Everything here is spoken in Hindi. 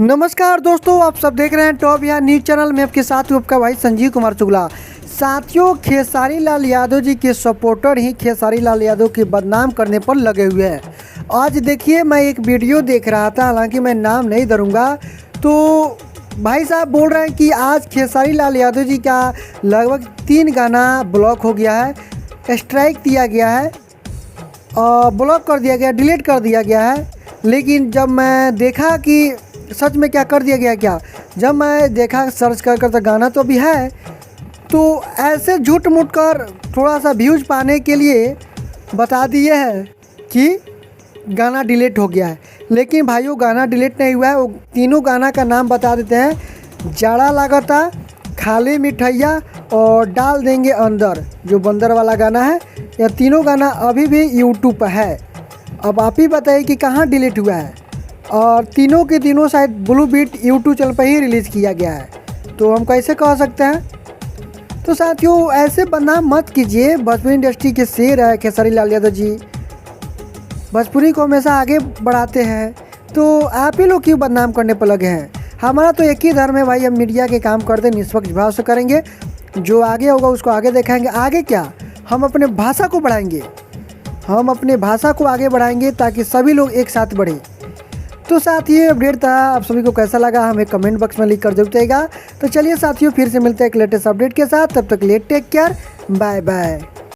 नमस्कार दोस्तों, आप सब देख रहे हैं टॉप या न्यूज़ चैनल में। आपके साथ हूँ आपका भाई संजीव कुमार शुक्ला। साथियों, खेसारी लाल यादव जी के सपोर्टर ही खेसारी लाल यादव की बदनाम करने पर लगे हुए हैं। आज देखिए, मैं एक वीडियो देख रहा था, हालांकि मैं नाम नहीं धरूंगा, तो भाई साहब बोल रहे हैं कि आज खेसारी लाल यादव जी का लगभग 3 गाना ब्लॉक हो गया है, स्ट्राइक दिया गया है और ब्लॉक कर दिया गया, डिलीट कर दिया गया है। लेकिन जब मैं देखा कि सच में क्या कर दिया गया, क्या जब मैं देखा सर्च कर तो गाना तो अभी है, तो ऐसे झूठ मूठ कर थोड़ा सा व्यूज पाने के लिए बता दिए है कि गाना डिलीट हो गया है। लेकिन भाइयों, गाना डिलीट नहीं हुआ है। वो तीनों गाना का नाम बता देते हैं। जाड़ा लागता, खाली मिठैया और डाल देंगे अंदर, जो बंदर वाला गाना है। यह तीनों गाना अभी भी यूट्यूब पर है। अब आप ही बताइए कि कहाँ डिलीट हुआ है। और तीनों के तीनों शायद ब्लू बीट यूट्यूब चैनल पर ही रिलीज़ किया गया है, तो हम कैसे कह सकते हैं। तो साथियों, ऐसे बदनाम मत कीजिए। भोजपुरी इंडस्ट्री के शेर है खेसारी लाल यादव जी, भोजपुरी को हमेशा आगे बढ़ाते हैं, तो आप ही लोग क्यों बदनाम करने पर लगे हैं। हमारा तो एक ही धर्म है भाई, हम मीडिया के काम करते निष्पक्ष भाव से करेंगे। जो आगे होगा उसको आगे दिखाएंगे। आगे क्या, हम अपने भाषा को बढ़ाएंगे, हम अपने भाषा को आगे बढ़ाएंगे ताकि सभी लोग एक साथ बढ़ें। तो साथियों, अपडेट था, आप सभी को कैसा लगा हमें कमेंट बॉक्स में लिख कर जरूर जाएगा। तो चलिए साथियों, फिर से मिलते हैं एक लेटेस्ट अपडेट के साथ। तब तक लिए टेक केयर, बाय बाय।